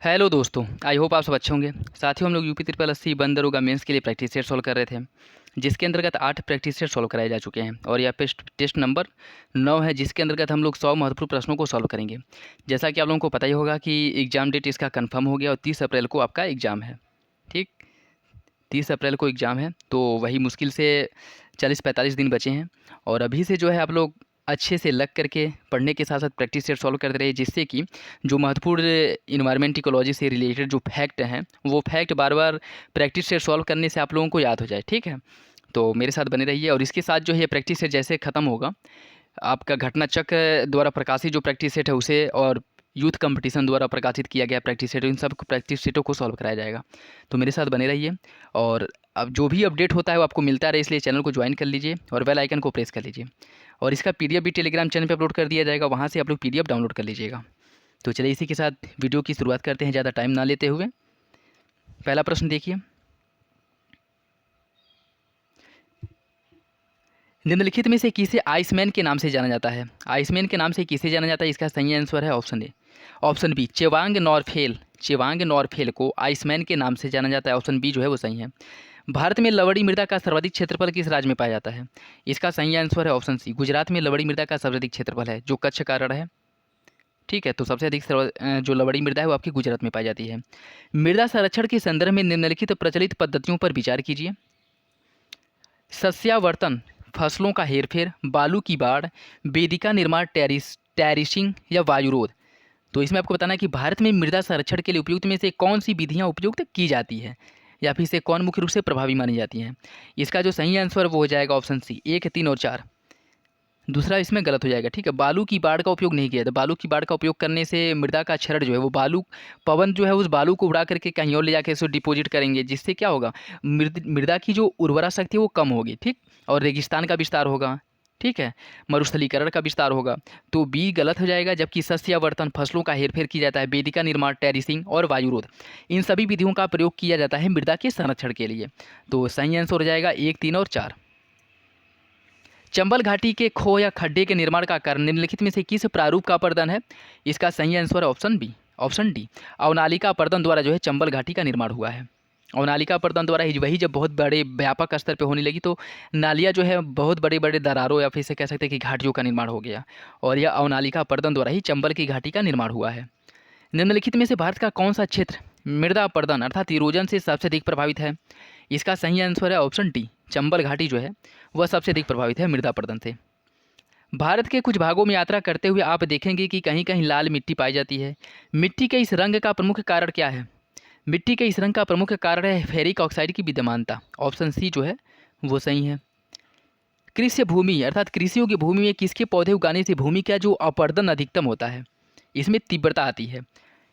Hello दोस्तों, I hope आप सब अच्छे होंगे। साथियों, हम लोग यूपी ट्रिपल एससी बंद दरोगा मेंस के लिए प्रैक्टिस सेट सॉल्व कर रहे थे, जिसके अंतर्गत 8 प्रैक्टिस सेट सॉल्व कराए जा चुके हैं और यह टेस्ट नंबर 9 है, जिसके अंतर्गत हम लोग 100 महत्वपूर्ण प्रश्नों को सॉल्व करेंगे। जैसा कि आप लोगों को पता ही होगा कि एग्ज़ाम डेट इसका कन्फर्म हो गया और 30 अप्रैल को आपका एग्ज़ाम है। ठीक, 30 अप्रैल को एग्ज़ाम है, तो वही मुश्किल से 40-45 दिन बचे हैं और अभी से जो है आप लोग अच्छे से लग करके पढ़ने के साथ साथ प्रैक्टिस सेट सॉल्व करते रहिए, जिससे कि जो महत्वपूर्ण इन्वायरमेंट इकोलॉजी से रिलेटेड जो फैक्ट हैं वो फैक्ट बार बार प्रैक्टिस सेट सॉल्व करने से आप लोगों को याद हो जाए। ठीक है, तो मेरे साथ बने रहिए और इसके साथ जो है ये प्रैक्टिस सेट जैसे ख़त्म होगा, आपका घटना चक्र द्वारा प्रकाशित जो प्रैक्टिस सेट है उसे और यूथ कंपटीशन द्वारा प्रकाशित किया गया प्रैक्टिस सेट, इन सब प्रैक्टिस सेटों को सॉल्व कराया जाएगा। तो मेरे साथ बने रहिए और अब जो भी अपडेट होता है वो आपको मिलता रहे, इसलिए चैनल को ज्वाइन कर लीजिए और बेल आइकन को प्रेस कर लीजिए। और इसका पीडीएफ भी टेलीग्राम चैनल पे अपलोड कर दिया जाएगा, वहाँ से आप लोग पीडीएफ डाउनलोड कर लीजिएगा। तो चलिए इसी के साथ वीडियो की शुरुआत करते हैं, ज़्यादा टाइम ना लेते हुए। पहला प्रश्न देखिए, निम्नलिखित में से किसे आइसमैन के नाम से जाना जाता है? आइसमैन के नाम से किसे जाना जाता है? इसका सही आंसर है option A. Option B, Chewang Norphel. Chewang Norphel को आइसमैन के नाम से जाना जाता है। ऑप्शन बी जो है वो सही है। भारत में लवड़ी मृदा का सर्वाधिक क्षेत्रफल किस राज्य में पाया जाता है? इसका सही आंसर है ऑप्शन सी। गुजरात में लवड़ी मृदा का सर्वाधिक क्षेत्रफल है, जो कच्छ का रण है। ठीक है, तो सबसे अधिक जो लवड़ी मृदा है वो आपकी गुजरात में पाई जाती है। मृदा संरक्षण के संदर्भ में निम्नलिखित प्रचलित पद्धतियों पर विचार कीजिए। सस्यावर्तन, फसलों का हेरफेर, बालू की बाढ़, वेदिका निर्माण, टेरिसिंग या वायुरोध। तो इसमें आपको बताना है कि भारत में मृदा संरक्षण के लिए उपयुक्त में से कौन सी विधियां उपयुक्त की जाती है या फिर इसे कौन मुख्य रूप से प्रभावी मानी जाती हैं। इसका जो सही आंसर वो हो जाएगा ऑप्शन सी, 1, 3 और 4। दूसरा इसमें गलत हो जाएगा। ठीक है, बालू की बाढ़ का उपयोग नहीं किया था। बालू की बाढ़ का उपयोग करने से मृदा का क्षरण जो है वो पवन जो है उस बालू को उड़ा करके कहीं और ले जाके इसको डिपॉजिट करेंगे, जिससे क्या होगा, मृदा की जो उर्वरा शक्ति है वो कम होगी। ठीक, और रेगिस्तान का विस्तार होगा। ठीक है, मरुस्थलीकरण का विस्तार होगा। तो बी गलत हो जाएगा, जबकि सस्यावर्तन, फसलों का हेरफेर किया जाता है, वेदिका निर्माण, टेरिसिंग और वायुरोध, इन सभी विधियों का प्रयोग किया जाता है मृदा के संरक्षण के लिए। तो सही आंसर हो जाएगा 1, 3 और 4। चंबल घाटी के खो या खड्डे के निर्माण का कारण निम्नलिखित में से किस प्रारूप का अपर्दन है? इसका सही आंसर है ऑप्शन बी, ऑप्शन डी। अवनालिका अपर्दन द्वारा जो है चंबल घाटी का निर्माण हुआ है। अवनालिका अपर्दन द्वारा ही वही जब बहुत बड़े व्यापक स्तर पे होने लगी, तो नालियाँ जो है बहुत बड़े बड़े दरारों या फिर इसे कह सकते हैं कि घाटियों का निर्माण हो गया, और यह अवनालिका अपर्दन द्वारा ही चंबल की घाटी का निर्माण हुआ है। निम्नलिखित में से भारत का कौन सा क्षेत्र मृदा अपर्दन अर्थात इरोजन से सबसे अधिक प्रभावित है? इसका सही आंसर है ऑप्शन डी, चंबल घाटी जो है वह सबसे अधिक प्रभावित है मृदा अपर्दन से। भारत के कुछ भागों में यात्रा करते हुए आप देखेंगे कि कहीं कहीं लाल मिट्टी पाई जाती है। मिट्टी के इस रंग का प्रमुख कारण क्या है? मिट्टी के इस रंग का प्रमुख कारण है फेरिक ऑक्साइड की विद्यमानता। ऑप्शन सी जो है वो सही है। कृषि भूमि अर्थात कृषियों की भूमि में किसके पौधे उगाने से भूमि का जो अपर्दन अधिकतम होता है, इसमें तीव्रता आती है?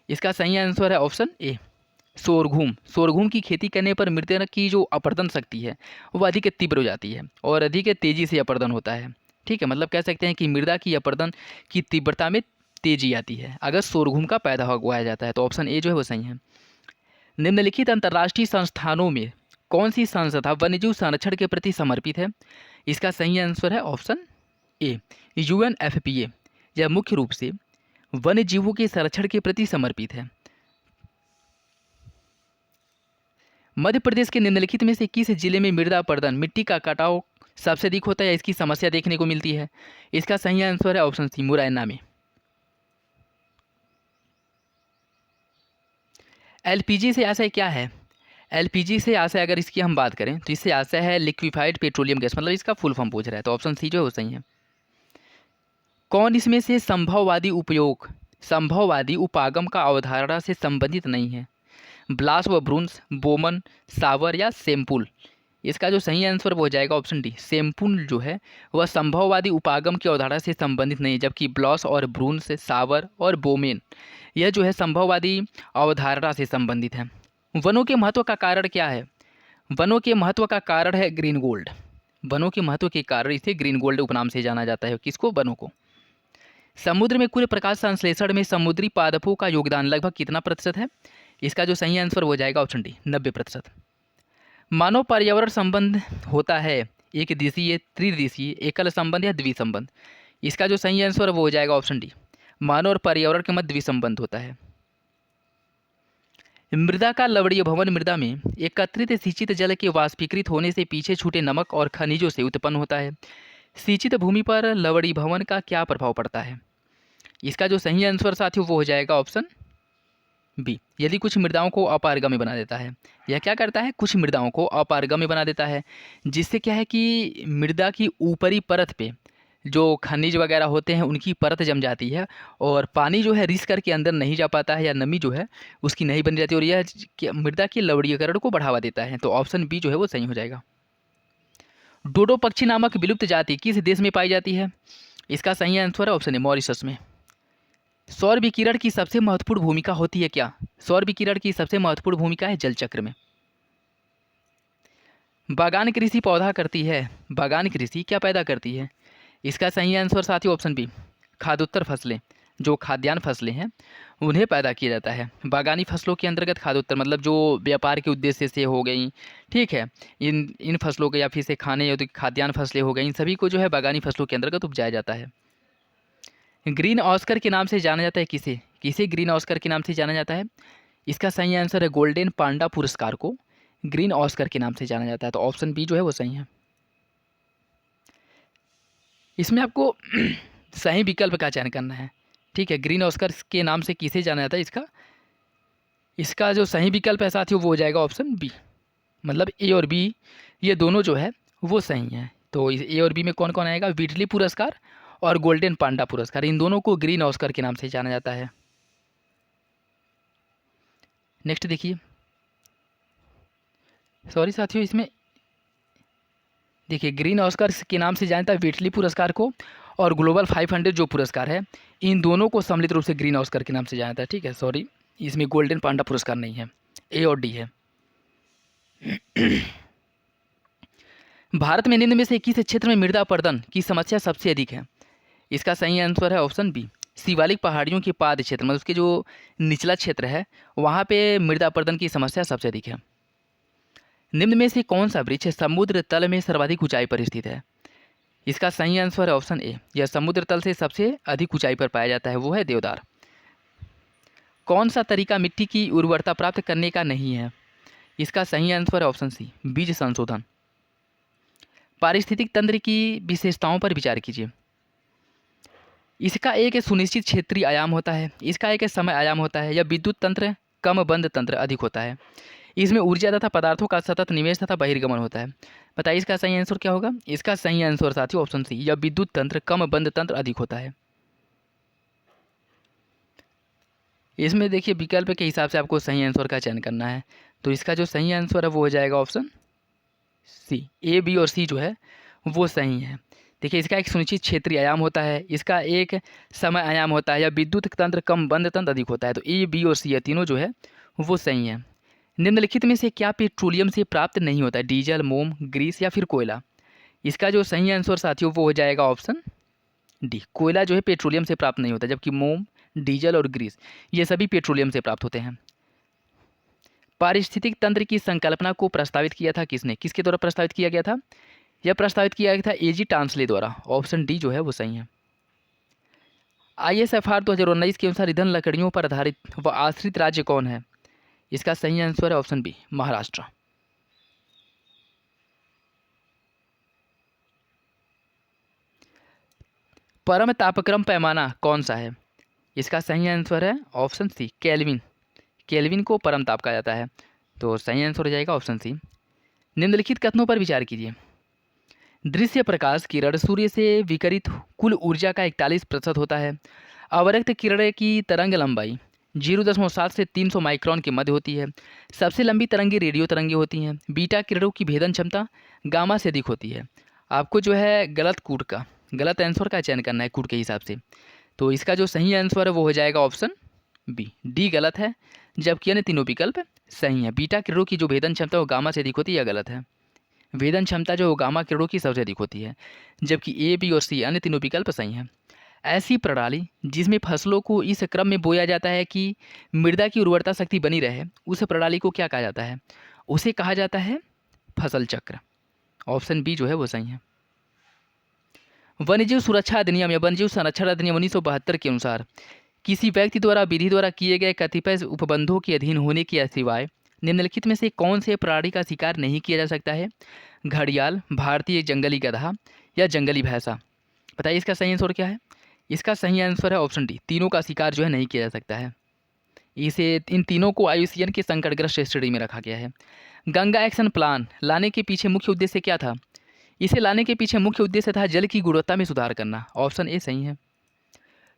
इसका सही आंसर है ऑप्शन ए, शोरगुम। शोरगुम की खेती करने पर मृदा की जो अपर्दन शक्ति है वो अधिक तीव्र हो जाती है और अधिक तेज़ी से अपर्दन होता है। ठीक है, मतलब कह सकते हैं कि मृदा की अपर्दन की तीव्रता में तेजी आती है अगर शोरगुम का पैदा उगाया जाता है। तो ऑप्शन ए जो है वो सही है। निम्नलिखित अंतर्राष्ट्रीय संस्थानों में कौन सी संस्था वन्यजीव संरक्षण के प्रति समर्पित है? इसका सही आंसर है ऑप्शन ए, UNFPA। यह मुख्य रूप से वन्य जीवों के संरक्षण के प्रति समर्पित है। मध्य प्रदेश के निम्नलिखित में से किस जिले में मृदा अपर्दन मिट्टी का कटाव सबसे अधिक होता है, इसकी समस्या देखने को मिलती है? इसका सही आंसर है ऑप्शन सी, मुरैना में। एलपीजी से आशय क्या है? एलपीजी से आशय अगर इसकी हम बात करें तो इससे आशय है लिक्विफाइड पेट्रोलियम गैस, मतलब इसका फुल फॉर्म पूछ रहा है, तो ऑप्शन सी जो है वो सही है। कौन इसमें से संभववादी उपागम का अवधारणा से संबंधित नहीं है? ब्लास व ब्रूंस, बोमन, सावर या सेम्पुल? इसका जो सही आंसर वो हो जाएगा ऑप्शन डी, सेम्पुल जो है वह संभववादी उपागम की अवधारणा से संबंधित नहीं है, जबकि ब्लॉस और ब्रूंस, सावर और बोमेन यह जो है संभववादी अवधारणा से संबंधित है। वनों के महत्व का कारण क्या है? वनों के महत्व का कारण है ग्रीन गोल्ड। वनों के महत्व के कारण इसे ग्रीन गोल्ड उपनाम से जाना जाता है। किसको? वनों को। समुद्र में कुल प्रकाश संश्लेषण में समुद्री पादपों का योगदान लगभग कितना प्रतिशत है? इसका जो सही आंसर हो जाएगा ऑप्शन डी, 90%। मानव पर्यावरण संबंध होता है एक दिशीय, त्रिदिशीय, एकल संबंध या द्विसंबंध? इसका जो सही आंसर वो हो जाएगा ऑप्शन डी, मानव और पर्यावरण के मध्य द्विसंबंध होता है। मृदा का लवणीय भवन मृदा में एकत्रित सिंचित जल के वाष्पीकृत होने से पीछे छूटे नमक और खनिजों से उत्पन्न होता है। सिंचित भूमि पर लवणीय भवन का क्या प्रभाव पड़ता है? इसका जो सही आंसर साथियों वो हो जाएगा ऑप्शन बी। यदि कुछ मृदाओं को अपारगम्य बना देता है। यह क्या करता है? कुछ मृदाओं को अपारगम्य बना देता है, जिससे क्या है कि मृदा की ऊपरी परत पे जो खनिज वगैरह होते हैं उनकी परत जम जाती है और पानी जो है रिस करके अंदर नहीं जा पाता है, या नमी जो है उसकी नहीं बन जाती, और यह मृदा के लवणीकरण को बढ़ावा देता है। तो ऑप्शन बी जो है वो सही हो जाएगा। डोडो पक्षी नामक विलुप्त जाति किस देश में पाई जाती है? इसका सही आंसर है ऑप्शन ए, मॉरिशस में। सौर विकिरण की सबसे महत्वपूर्ण भूमिका होती है क्या? सौर विकिरण की सबसे महत्वपूर्ण भूमिका है जल चक्र में। बागान कृषि पौधा करती है, बागान कृषि क्या पैदा करती है? इसका सही आंसर साथियों ऑप्शन बी, खाद्योत्तर फसलें। जो खाद्यान्न फसलें हैं उन्हें पैदा किया जाता है। बागानी फसलों के अंतर्गत खाद्योत्तर मतलब जो व्यापार के उद्देश्य से हो गई, ठीक है, इन फसलों के या फिर से खाने या तो खाद्यान्न फसलें हो गई, इन सभी को जो है बागानी फसलों के अंतर्गत उपजाया जाता है। ग्रीन ऑस्कर के नाम से जाना जाता है किसे? किसे ग्रीन ऑस्कर के नाम से जाना जाता है? इसका सही आंसर है गोल्डन पांडा पुरस्कार को ग्रीन ऑस्कर के नाम से जाना जाता है। तो ऑप्शन बी जो है वो सही है। इसमें आपको सही विकल्प का चयन करना है, ठीक है। ग्रीन ऑस्कर के नाम से किसे जाना जाता है? इसका जो सही विकल्प है साथियों वो हो जाएगा ऑप्शन बी, मतलब ए और बी ये दोनों जो है वो सही हैं। तो इस ए और बी में कौन कौन आएगा? व्हिटली पुरस्कार और गोल्डन पांडा पुरस्कार, इन दोनों को ग्रीन ऑस्कर के नाम से जाना जाता है। नेक्स्ट देखिए, सॉरी साथियों, इसमें देखिए ग्रीन ऑस्कर के नाम से जाना जाता है व्हिटली पुरस्कार को, और ग्लोबल 500 जो पुरस्कार है इन दोनों को सम्मिलित रूप से ग्रीन ऑस्कर के नाम से जाना जाता है, ठीक है। सॉरी, इसमें गोल्डन पांडा पुरस्कार नहीं है, ए और डी है। भारत में निम्न में से किस क्षेत्र में मृदा अपरदन की समस्या सबसे अधिक है? इसका सही आंसर है ऑप्शन बी, शिवालिक पहाड़ियों के पाद क्षेत्र, मतलब उसके जो निचला क्षेत्र है वहाँ पे मृदा अपरदन की समस्या सबसे अधिक है। निम्न में से कौन सा वृक्ष समुद्र तल में सर्वाधिक ऊंचाई पर स्थित है? इसका सही आंसर है ऑप्शन ए, यह समुद्र तल से सबसे अधिक ऊंचाई पर पाया जाता है, वो है देवदार। कौन सा तरीका मिट्टी की उर्वरता प्राप्त करने का नहीं है? इसका सही आंसर है ऑप्शन सी, बीज संशोधन। पारिस्थितिक तंत्र की विशेषताओं पर विचार कीजिए। इसका एक सुनिश्चित क्षेत्रीय आयाम होता है, इसका एक समय आयाम होता है, या विद्युत तंत्र कम बंद तंत्र अधिक होता है। इसमें ऊर्जा तथा पदार्थों का सतत निवेश तथा बहिर्गमन होता है। बताइए इसका सही आंसर क्या होगा? इसका सही आंसर साथियों ऑप्शन सी, या विद्युत तंत्र कम बंद तंत्र अधिक होता है। इसमें देखिए विकल्प के हिसाब से आपको सही आंसर का चयन करना है। तो इसका जो सही आंसर है वो हो जाएगा ऑप्शन सी, ए बी और सी जो है वो सही है। देखिए इसका एक सुनिश्चित क्षेत्रीय आयाम होता है, इसका एक समय आयाम होता है, या विद्युत तंत्र कम बंद तंत्र अधिक होता है। तो ए बी और सी ये तीनों जो है वो सही है। निम्नलिखित में से क्या पेट्रोलियम से प्राप्त नहीं होता है? डीजल, मोम, ग्रीस या फिर कोयला? इसका जो सही आंसर साथियों वो हो जाएगा ऑप्शन डी, कोयला जो है पेट्रोलियम से प्राप्त नहीं होता, जबकि मोम, डीजल और ग्रीस ये सभी पेट्रोलियम से प्राप्त होते हैं। पारिस्थितिक तंत्र की संकल्पना को प्रस्तावित किया था किसने? किसके द्वारा प्रस्तावित किया गया था? यह प्रस्तावित किया गया था एजी टांसले द्वारा। ऑप्शन डी जो है वो सही है। ISFR 2019 के अनुसार ईंधन लकड़ियों पर आधारित व आश्रित राज्य कौन है? इसका सही आंसर है ऑप्शन बी, महाराष्ट्र। परम तापक्रम पैमाना कौन सा है? इसका सही आंसर है ऑप्शन सी, केल्विन। केल्विन को परम ताप कहा जाता है। तो सही आंसर हो जाएगा ऑप्शन सी। निम्नलिखित कथनों पर विचार कीजिए। दृश्य प्रकाश किरण सूर्य से विकिरित कुल ऊर्जा का 41% होता है। अवरक्त किरण की तरंग लंबाई 0.7 से 300 माइक्रोन के मध्य होती है। सबसे लंबी तरंगें रेडियो तरंगें होती हैं। बीटा किरणों की भेदन क्षमता गामा से अधिक होती है। आपको जो है गलत आंसर का चयन करना है कूट के हिसाब से। तो इसका जो सही आंसर है वो हो जाएगा ऑप्शन बी, डी गलत है, जबकि अन्य तीनों विकल्प सही है। बीटा किरणों की जो भेदन क्षमता वो गामा से अधिक होती है, यह गलत है। भेदन क्षमता जो गामा किरणों की सबसे अधिक होती है, जबकि ए बी और सी अन्य तीनों विकल्प सही हैं। ऐसी प्रणाली जिसमें फसलों को इस क्रम में बोया जाता है कि मृदा की उर्वरता शक्ति बनी रहे, उस प्रणाली को क्या कहा जाता है? उसे कहा जाता है फसल चक्र। ऑप्शन बी जो है वो सही है। वन्यजीव सुरक्षा अधिनियम या वन्यजीव संरक्षण अधिनियम 1972 के अनुसार किसी व्यक्ति द्वारा विधि द्वारा किए गए कतिपय उपबंधों के अधीन होने के सिवाय निम्नलिखित में से कौन से प्राणी का शिकार नहीं किया जा सकता है? घड़ियाल, भारतीय जंगली गधा या जंगली भैंसा। बताइए इसका सही आंसर क्या है? इसका सही आंसर है ऑप्शन डी, तीनों का शिकार जो है नहीं किया जा सकता है। इसे इन तीनों को IUCN के संकटग्रस्त श्रेणी में रखा गया है। गंगा एक्शन प्लान लाने के पीछे मुख्य उद्देश्य क्या था? इसे लाने के पीछे मुख्य उद्देश्य था जल की गुणवत्ता में सुधार करना। ऑप्शन ए सही है।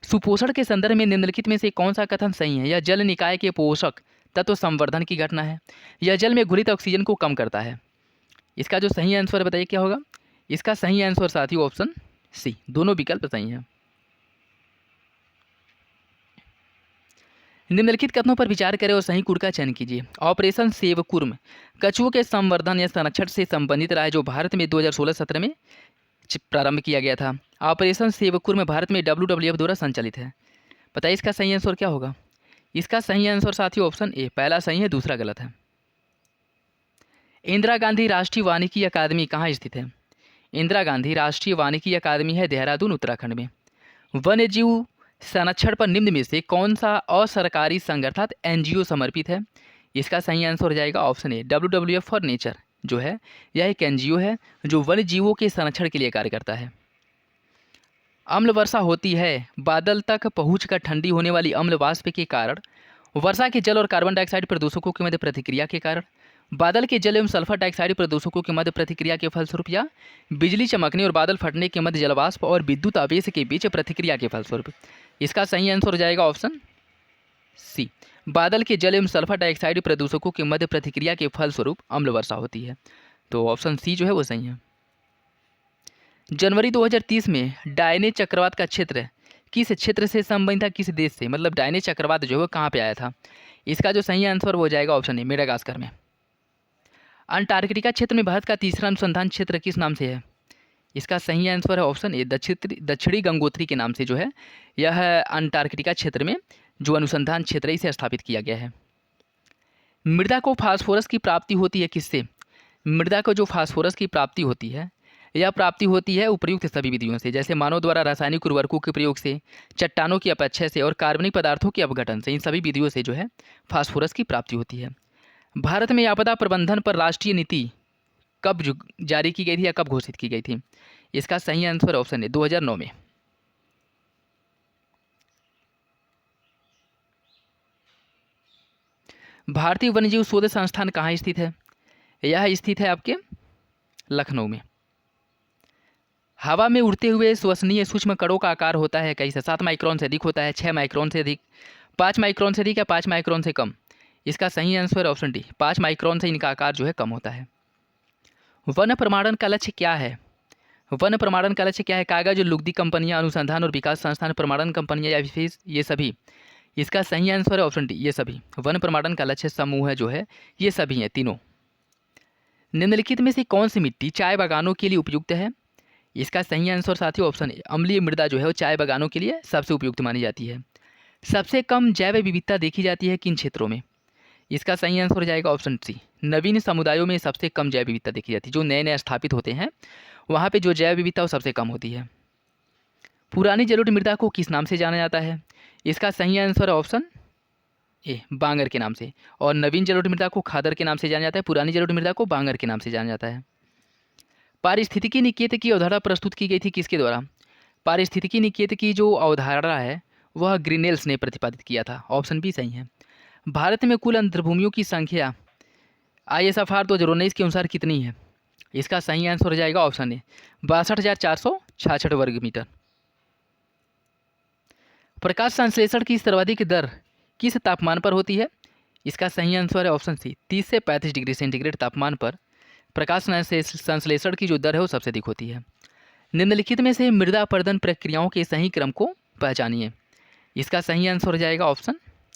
सुपोषण के संदर्भ में निम्नलिखित में से कौन सा कथन सही है? यह जल निकाय के पोषक तत्व संवर्धन की घटना है। यह जल में घुलित ऑक्सीजन को कम करता है। इसका जो सही आंसर बताइए क्या होगा? इसका सही आंसर साथियों ऑप्शन सी, दोनों विकल्प सही हैं। निम्नलिखित कथनों पर विचार करें और सही कूड़ का चयन कीजिए। ऑपरेशन सेवकुर्म कछुओं के संवर्धन या संरक्षण से संबंधित रहा है, जो भारत में 2016-17 में प्रारंभ किया गया था। ऑपरेशन सेवकुर्म भारत में WWF द्वारा संचालित है। बताइए इसका सही आंसर क्या होगा? इसका सही आंसर साथियों ऑप्शन ए, पहला सही है, दूसरा गलत है। इंदिरा गांधी राष्ट्रीय वानिकी अकादमी कहाँ स्थित है? इंदिरा गांधी राष्ट्रीय वानिकी अकादमी है देहरादून, उत्तराखंड में। वन्य जीव संरक्षण पर निम्न में से कौन सा असरकारी संगठन अर्थात NGO समर्पित है? इसका सही आंसर हो जाएगा option A, WWF for nature जो है यह एक NGO है जो वन्य जीवों के संरक्षण के लिए कार्य करता है। अम्ल वर्षा होती है बादल तक पहुंचकर ठंडी होने वाली अम्ल वाष्प के कारण, वर्षा के जल और कार्बन डाइऑक्साइड प्रदूषकों के मध्य प्रतिक्रिया के कारण, बादल के जल एवं सल्फर डाइऑक्साइड प्रदूषकों के मध्य प्रतिक्रिया के फलस्वरूप, या बिजली चमकने और बादल फटने के मध्य जलवाष्प और विद्युत आवेश के बीच प्रतिक्रिया के फलस्वरूप। इसका सही आंसर हो जाएगा ऑप्शन सी, बादल के जल एवं सल्फर डाइऑक्साइड प्रदूषकों के मध्य प्रतिक्रिया के फलस्वरूप अम्ल वर्षा होती है। तो ऑप्शन सी जो है वो सही है। जनवरी 2030 में डायने चक्रवात का क्षेत्र किस क्षेत्र से संबंधित था, किस देश से? मतलब डायने चक्रवात जो है वो कहाँ पे आया था? इसका जो सही आंसर वो जाएगा ऑप्शन ए, मेडागास्कर में। अंटार्कटिका क्षेत्र में भारत का तीसरा अनुसंधान क्षेत्र किस नाम से है? इसका सही आंसर है ऑप्शन ए, दक्षिणी गंगोत्री के नाम से जो है यह अंटार्कटिका क्षेत्र में जो अनुसंधान क्षेत्र है इसे स्थापित किया गया है। मृदा को फास्फोरस की प्राप्ति होती है किससे? मृदा को जो फास्फोरस की प्राप्ति होती है यह प्राप्ति होती है उपयुक्त सभी विधियों से, जैसे मानव द्वारा रासायनिक उर्वरकों के प्रयोग से, चट्टानों की अपक्षय से और कार्बनिक पदार्थों के अपघटन से। इन सभी विधियों से जो है फास्फोरस की प्राप्ति होती है। भारत में आपदा प्रबंधन पर राष्ट्रीय नीति कब जारी की गई थी या कब घोषित की गई थी? इसका सही आंसर ऑप्शन है 2009 में। भारतीय वन्यजीव शोध संस्थान कहाँ स्थित है? यह स्थित है आपके लखनऊ में। हवा में उड़ते हुए श्वसनीय सूक्ष्म कणों का आकार होता है कैसे? 7 माइक्रोन से अधिक होता है, 6 माइक्रोन से अधिक, 5 माइक्रोन से अधिक या 5 माइक्रोन से कम? इसका सही आंसर ऑप्शन डी, 5 माइक्रोन से इनका आकार जो है कम होता है। वन प्रमाणन का लक्ष्य क्या है? वन प्रमाणन का लक्ष्य क्या है? कागज, लुगदी कंपनियां, अनुसंधान और विकास संस्थान, प्रमाणन कंपनियां या फिर ये सभी? इसका सही आंसर है ऑप्शन डी, ये सभी। वन प्रमाणन का लक्ष्य समूह है जो है ये सभी हैं, तीनों। निम्नलिखित में से कौन सी मिट्टी चाय बागानों के लिए उपयुक्त है? इसका सही आंसर साथियों ऑप्शन ए, अम्लीय मृदा जो है वो चाय बागानों के लिए सबसे उपयुक्त मानी जाती है। सबसे कम जैव विविधता देखी जाती है किन क्षेत्रों में? इसका सही आंसर हो जाएगा ऑप्शन सी, नवीन समुदायों में सबसे कम जैव विविधता देखी जाती है। जो नए नए स्थापित होते हैं वहाँ पे जो जैव विविधता वो सबसे कम होती है। पुरानी जलोढ़ मृदा को किस नाम से जाना जाता है? इसका सही आंसर है ऑप्शन ए, बांगर के नाम से। और नवीन जलोढ़ मृदा को खादर के नाम से जाना जाता है, पुरानी जलोढ़ मृदा को बांगर के नाम से जाना जाता है। पारिस्थितिकी निकेत की अवधारणा प्रस्तुत की गई थी किसके द्वारा? पारिस्थितिकी निकेत की जो अवधारणा है वह ग्रीनेल्स ने प्रतिपादित किया था। ऑप्शन बी सही है। भारत में कुल अंतर्भूमियों की संख्या ISFR 2019 के अनुसार कितनी है? इसका सही आंसर हो जाएगा ऑप्शन ए, 62,466 वर्ग मीटर। प्रकाश संश्लेषण की सर्वाधिक दर किस तापमान पर होती है? इसका सही आंसर है ऑप्शन सी, 30 से 35 डिग्री सेंटीग्रेड तापमान पर प्रकाश संश्लेषण की जो दर है वो सबसे अधिक होती है। निम्नलिखित में से मृदा अपर्दन प्रक्रियाओं के सही क्रम को पहचानिए। इसका सही आंसर हो जाएगा ऑप्शन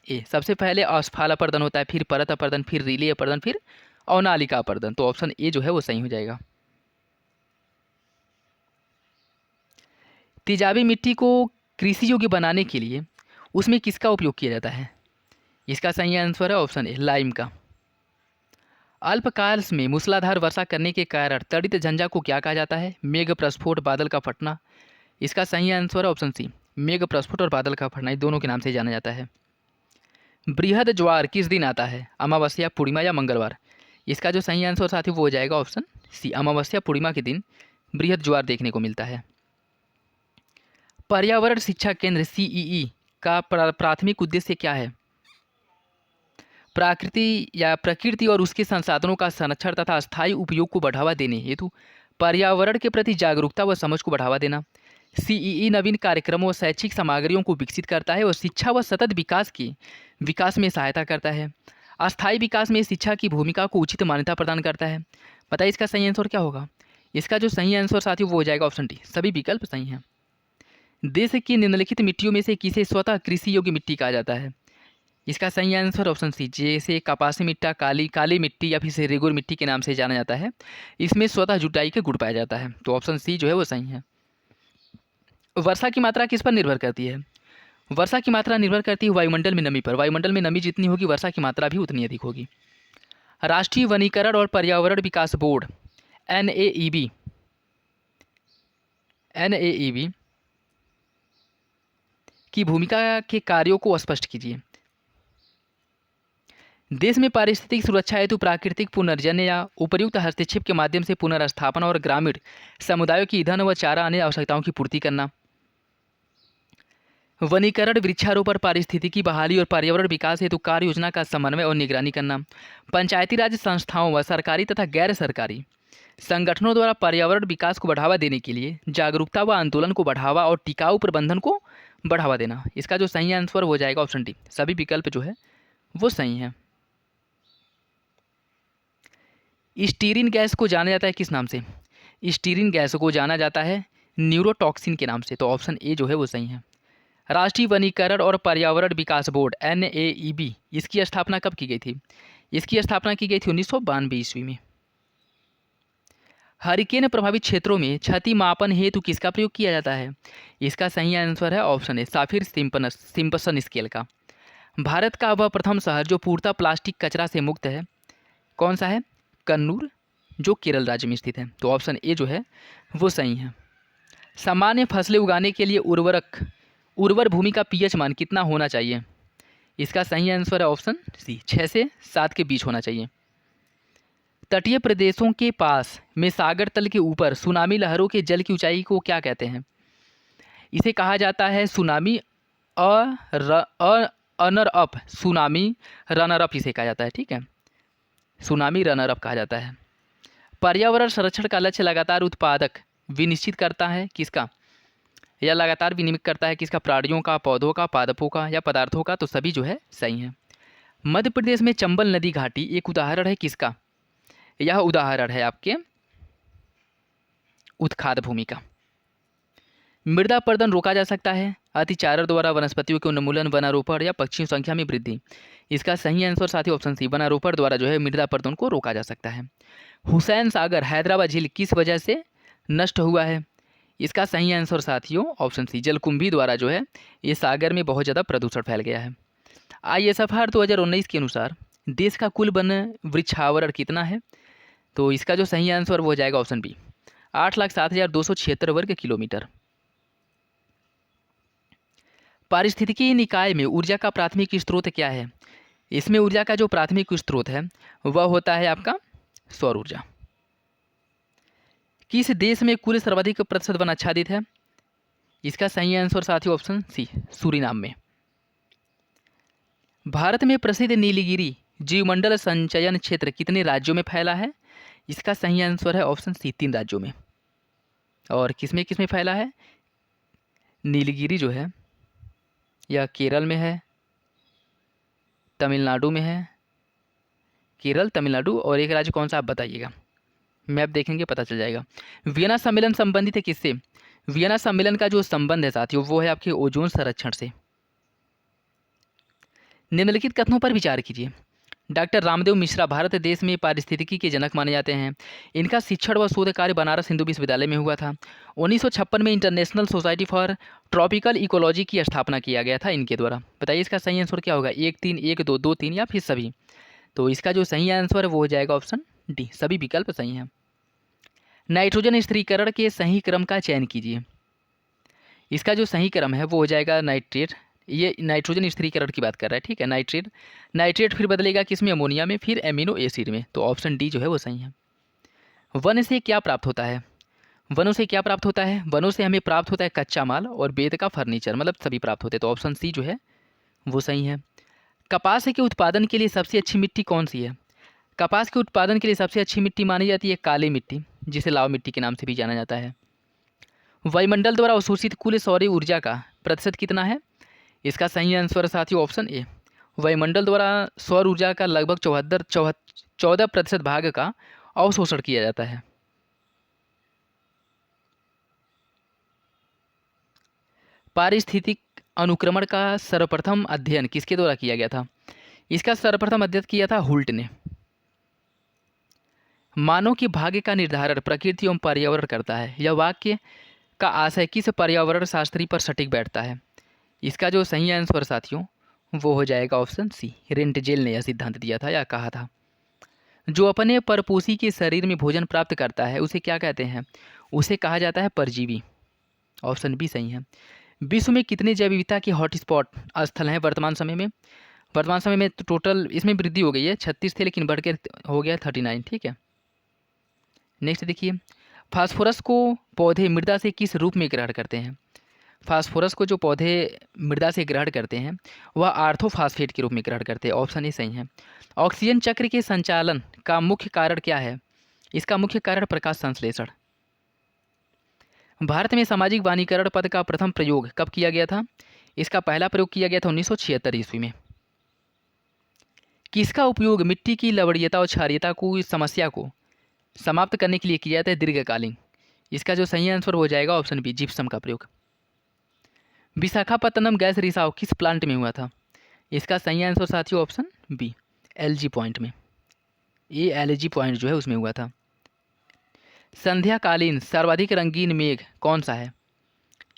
ए, सबसे पहले अस्फाल अपर्दन होता है, फिर परत अपर्दन, फिर रीले अपर्दन, फिर अवनालिका अपर्दन। तो ऑप्शन ए जो है वो सही हो जाएगा। तेजाबी मिट्टी को कृषि योग्य बनाने के लिए उसमें किसका उपयोग किया जाता है? इसका सही आंसर है ऑप्शन ए, लाइम का। अल्पकाल में मूसलाधार वर्षा करने के कारण तड़ित झंझा को क्या कहा जाता है? मेघ प्रस्फोट, बादल का फटना। इसका सही आंसर है ऑप्शन सी, मेघ प्रस्फुट और बादल का फटना दोनों के नाम से जाना जाता है। बृहद ज्वार किस दिन आता है, अमावस्या, पूर्णिमा या मंगलवार? इसका जो सही आंसर साथी वो हो जाएगा ऑप्शन सी, अमावस्या पूर्णिमा के दिन बृहद ज्वार देखने को मिलता है। पर्यावरण शिक्षा केंद्र सीईई का प्राथमिक उद्देश्य क्या है? प्रकृति और उसके संसाधनों का संरक्षण तथा स्थायी उपयोग को बढ़ावा देने हेतु पर्यावरण के प्रति जागरूकता व समझ को बढ़ावा देना। सीईई नवीन कार्यक्रमों व शैक्षिक सामग्रियों को विकसित करता है और शिक्षा व सतत विकास में सहायता करता है। अस्थायी विकास में शिक्षा की भूमिका को उचित मान्यता प्रदान करता है। बताइए इसका सही आंसर क्या होगा? इसका जो सही आंसर साथियों वो हो जाएगा ऑप्शन डी, सभी विकल्प सही हैं। देश की निम्नलिखित मिट्टियों में से किसे स्वतः कृषि योग्य मिट्टी कहा जाता है? इसका सही आंसर ऑप्शन सी, जैसे कपासी मिट्टी, काली मिट्टी या फिर से रेगुर मिट्टी के नाम से जाना जाता है। इसमें स्वतः जुटाई के गुण पाया जाता है, तो ऑप्शन सी जो है वो सही है। वर्षा की मात्रा किस पर निर्भर करती है? वर्षा की मात्रा निर्भर करती है वायुमंडल में नमी पर। वायुमंडल में नमी जितनी होगी वर्षा की मात्रा भी उतनी अधिक होगी। राष्ट्रीय वनीकरण और पर्यावरण विकास बोर्ड एनएईबी की भूमिका के कार्यों को स्पष्ट कीजिए। देश में पारिस्थितिक सुरक्षा हेतु प्राकृतिक पुनर्जन्य या उपयुक्त हस्तक्षेप के माध्यम से पुनर्स्थापना और ग्रामीण समुदायों की ईंधन व चारा अन्य आवश्यकताओं की पूर्ति करना। वनीकरण, वृक्षारोपण, पारिस्थितिकी बहाली और पर्यावरण विकास हेतु कार्य योजना का समन्वय और निगरानी करना। पंचायती राज संस्थाओं व सरकारी तथा गैर सरकारी संगठनों द्वारा पर्यावरण विकास को बढ़ावा देने के लिए जागरूकता व आंदोलन को बढ़ावा और टिकाऊ प्रबंधन को बढ़ावा देना। इसका जो सही आंसर हो जाएगा ऑप्शन डी, सभी विकल्प जो है वो सही हैं। स्टीरिन गैस को जाना जाता है किस नाम से? स्टीरिन गैस को जाना जाता है न्यूरोटॉक्सिन के नाम से, तो ऑप्शन ए जो है वो सही है। राष्ट्रीय वनीकरण और पर्यावरण विकास बोर्ड एनएईबी, इसकी स्थापना कब की गई थी? इसकी स्थापना की गई थी 1992 ईस्वी में। हरिकेन प्रभावित क्षेत्रों में क्षति मापन हेतु किसका प्रयोग किया जाता है? इसका सही आंसर है ऑप्शन ए, साफिर सिम्पसन स्केल का। भारत का वह प्रथम शहर जो पूर्णतः प्लास्टिक कचरा से मुक्त है कौन सा है? कन्नूर, जो केरल राज्य में स्थित है, तो ऑप्शन ए जो है वो सही है। सामान्य फसलें उगाने के लिए उर्वर भूमि का पीएच मान कितना होना चाहिए? इसका सही आंसर है ऑप्शन सी, 6 से 7 के बीच होना चाहिए। तटीय प्रदेशों के पास में सागर तल के ऊपर सुनामी लहरों के जल की ऊंचाई को क्या कहते हैं? इसे कहा जाता है tsunami owner up, tsunami runner up इसे कहा जाता है, ठीक है, सुनामी रनर अप कहा जाता है। पर्यावरण संरक्षण का लक्ष्य लगातार उत्पादक विनिश्चित करता है किसका? या लगातार विनियमित करता है किसका? प्राणियों का, पौधों का, पादपों का या पदार्थों का, तो सभी जो है सही है। मध्य प्रदेश में चंबल नदी घाटी एक उदाहरण है किसका? यह उदाहरण है आपके उत्खाद भूमि का। मृदा अपरदन रोका जा सकता है अतिचारण द्वारा वनस्पतियों के उन्मूलन, वनारोपण या पक्षियों संख्या में वृद्धि। इसका सही आंसर साथी ऑप्शन सी, वनारोपण द्वारा जो है मृदा अपरदन को रोका जा सकता है। हुसैन सागर हैदराबाद झील किस वजह से नष्ट हुआ है? इसका सही आंसर साथियों ऑप्शन सी, जलकुंभी द्वारा जो है ये सागर में बहुत ज़्यादा प्रदूषण फैल गया है। ISFR 2019 के अनुसार देश का कुल वन वृक्षावरण कितना है? तो इसका जो सही आंसर वो हो जाएगा ऑप्शन बी, 8,07,276 वर्ग किलोमीटर। पारिस्थितिकी निकाय में ऊर्जा का प्राथमिक स्रोत क्या है? इसमें ऊर्जा का जो प्राथमिक स्रोत है वह होता है आपका सौर ऊर्जा। किस देश में कुल सर्वाधिक प्रतिशत वन आच्छादित है? इसका सही आंसर साथियों ऑप्शन सी, सूरीनाम में। भारत में प्रसिद्ध नीलगिरी जीवमंडल संचयन क्षेत्र कितने राज्यों में फैला है? इसका सही आंसर है ऑप्शन सी, 3 राज्यों में। और किसमें किसमें फैला है? नीलगिरी जो है यह केरल में है, तमिलनाडु में है, केरल, तमिलनाडु और एक राज्य कौन सा आप बताइएगा, मैप देखेंगे पता चल जाएगा। वियना सम्मेलन संबंधित है किससे? वियना सम्मेलन का जो संबंध है साथियों वो है आपके ओजोन संरक्षण से। निम्नलिखित कथनों पर विचार कीजिए। डॉक्टर रामदेव मिश्रा भारत देश में पारिस्थितिकी के जनक माने जाते हैं। इनका शिक्षण व शोध कार्य बनारस हिंदू विश्वविद्यालय में हुआ था। 1956 में international society for tropical ecology की स्थापना किया गया था इनके द्वारा। बताइए इसका सही आंसर क्या होगा? 1, 3, 1, 2, 2, 3 या फिर सभी? तो इसका जो सही आंसर है वो हो जाएगा ऑप्शन डी, सभी विकल्प सही हैं। नाइट्रोजन स्थिरीकरण के सही क्रम का चयन कीजिए। इसका जो सही क्रम है वो हो जाएगा नाइट्रेट, ये नाइट्रोजन स्थिरीकरण की बात कर रहा है, ठीक है। नाइट्रेट, नाइट्रेट फिर बदलेगा किसमें, अमोनिया में, फिर एमिनो एसिड में। तो ऑप्शन डी जो है वो सही है। वन से क्या प्राप्त होता है? वनों से क्या प्राप्त होता है? वनों से हमें प्राप्त होता है कच्चा माल और वेद का फर्नीचर, मतलब सभी प्राप्त होते हैं। तो ऑप्शन सी जो है वो सही है। कपास के उत्पादन के लिए सबसे अच्छी मिट्टी कौन सी है? कपास के उत्पादन के लिए सबसे अच्छी मिट्टी मानी जाती है काली मिट्टी, जिसे लाव मिट्टी के नाम से भी जाना जाता है। वायुमंडल द्वारा अवशोषित कुल सौर ऊर्जा का प्रतिशत कितना है? इसका सही आंसर साथियों ऑप्शन ए। वायुमंडल द्वारा सौर ऊर्जा का लगभग 14% भाग का अवशोषण किया जाता है। पारिस्थितिक अनुक्रमण का सर्वप्रथम अध्ययन किसके द्वारा किया गया था? इसका सर्वप्रथम अध्ययन किया था हुल्ट ने। मानव के भाग्य का निर्धारण प्रकृति एवं पर्यावरण करता है। यह वाक्य का आशय किस पर्यावरण शास्त्री पर सटीक बैठता है? इसका जो सही आंसर साथियों वो हो जाएगा ऑप्शन सी। रेंटजेल ने यह सिद्धांत दिया था या कहा था। जो अपने परपोषी के शरीर में भोजन प्राप्त करता है उसे क्या कहते हैं? उसे कहा जाता है परजीवी। ऑप्शन बी सही है। विश्व में कितने जैव विविधता के हॉटस्पॉट स्थल हैं वर्तमान समय में? वर्तमान समय में तो टोटल इसमें वृद्धि हो गई है, 36 थे लेकिन बढ़ के हो गया 39, ठीक है। नेक्स्ट देखिए, फास्फोरस को पौधे मृदा से किस रूप में ग्रहण करते हैं? फास्फोरस को जो पौधे मृदा से ग्रहण करते हैं वह आर्थोफास्फेट के रूप में ग्रहण करते हैं। ऑप्शन ए सही है। ऑक्सीजन चक्र के संचालन का मुख्य कारण क्या है? इसका मुख्य कारण प्रकाश संश्लेषण। भारत में सामाजिक वनीकरण पद का प्रथम प्रयोग कब किया गया था? इसका पहला प्रयोग किया गया था 1976 ईस्वी में। किसका उपयोग मिट्टी की लवणीयता और क्षारीयता को समस्या को समाप्त करने के लिए किया जाता है दीर्घकालीन? इसका जो सही आंसर हो जाएगा ऑप्शन बी जिप्सम का प्रयोग। विशाखापत्तनम गैस रिसाव किस प्लांट में हुआ था? इसका सही आंसर साथियों ऑप्शन बी एलजी पॉइंट में। ये एलजी पॉइंट जो है उसमें हुआ था। संध्याकालीन सर्वाधिक रंगीन मेघ कौन सा है?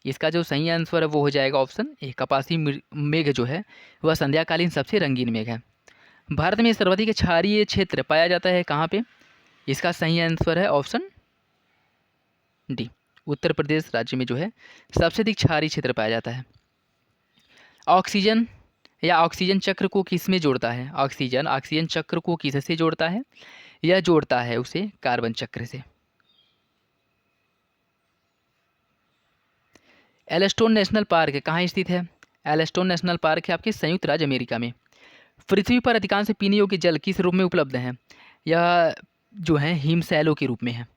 इसका जो सही आंसर है वो हो जाएगा ऑप्शन ए कपासी मेघ जो है वह संध्याकालीन सबसे रंगीन मेघ है। भारत में सर्वाधिक क्षारीय क्षेत्र पाया जाता है कहाँ पे? इसका सही आंसर है ऑप्शन डी उत्तर प्रदेश राज्य में जो है सबसे अधिक क्षारीय क्षेत्र पाया जाता है। ऑक्सीजन या ऑक्सीजन चक्र को किस में जोड़ता है? ऑक्सीजन चक्र को किससे जोड़ता है? यह जोड़ता है उसे कार्बन चक्र से। एलस्टोन नेशनल पार्क कहाँ स्थित है? एलस्टोन नेशनल पार्क है आपके संयुक्त राज्य अमेरिका में। पृथ्वी पर अधिकांश पीने योग्य जल किस रूप में उपलब्ध है? यह जो है हिमशैलों के रूप में है।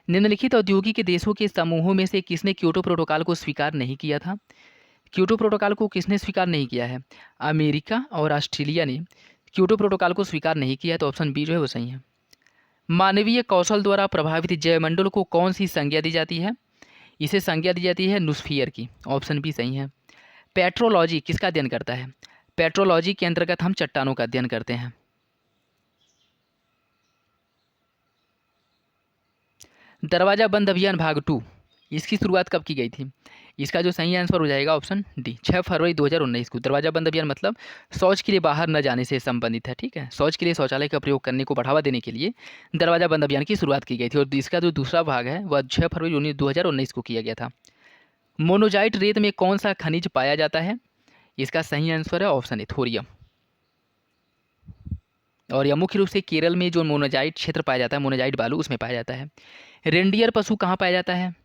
निम्नलिखित औद्योगिक देशों के समूहों में से किसने क्योटो प्रोटोकॉल को स्वीकार नहीं किया था? क्योटो प्रोटोकॉल को किसने स्वीकार नहीं किया है? अमेरिका और ऑस्ट्रेलिया ने क्योटो प्रोटोकॉल को स्वीकार नहीं किया, तो ऑप्शन बी जो है वो सही है। मानवीय कौशल द्वारा प्रभावित जैवमंडल को कौन सी संज्ञा दी जाती है? इसे संज्ञा दी जाती है नुस्फियर की। ऑप्शन बी सही है। पेट्रोलॉजी किसका अध्ययन करता है? पेट्रोलॉजी के अंतर्गत हम चट्टानों का अध्ययन करते हैं। दरवाजा बंद अभियान भाग 2 इसकी शुरुआत कब की गई थी? इसका जो सही आंसर हो जाएगा ऑप्शन डी 6 फरवरी 2019 को। दरवाजा बंद अभियान मतलब शौच के लिए बाहर न जाने से संबंधित है, ठीक है। शौच के लिए शौचालय का प्रयोग करने को बढ़ावा देने के लिए दरवाजा बंद अभियान की शुरुआत की गई थी और इसका जो दूसरा भाग है वह 6 फरवरी 2019 को किया गया था। मोनोजाइट रेत में कौन सा खनिज पाया जाता है? इसका सही आंसर है ऑप्शन ए थोरियम। और यह मुख्य रूप से केरल में जो मोनोजाइट क्षेत्र पाया जाता है, मोनोजाइट बालू, उसमें पाया जाता है। रेंडियर पशु कहाँ पाया जाता है?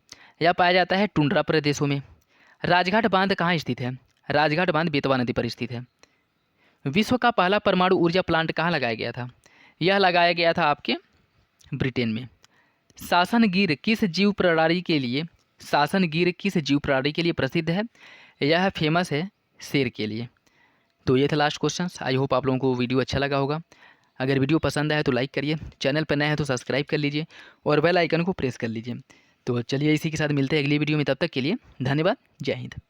यह पाया जाता है टुंड्रा प्रदेशों में। राजघाट बांध कहाँ स्थित है? राजघाट बांध बेतवा नदी पर स्थित है। विश्व का पहला परमाणु ऊर्जा प्लांट कहाँ लगाया गया था? यह लगाया गया था आपके ब्रिटेन में। सासनगीर किस जीव प्रणाली के लिए प्रसिद्ध है? यह फेमस है शेर के लिए। तो ये था लास्ट क्वेश्चन। आई होप आप लोगों को वीडियो अच्छा लगा होगा। अगर वीडियो पसंद आए तो लाइक करिए, चैनल पर नए हैं तो सब्सक्राइब कर लीजिए और बेल आइकन को प्रेस कर लीजिए। तो चलिए इसी के साथ मिलते हैं अगली वीडियो में, तब तक के लिए धन्यवाद। जय हिंद।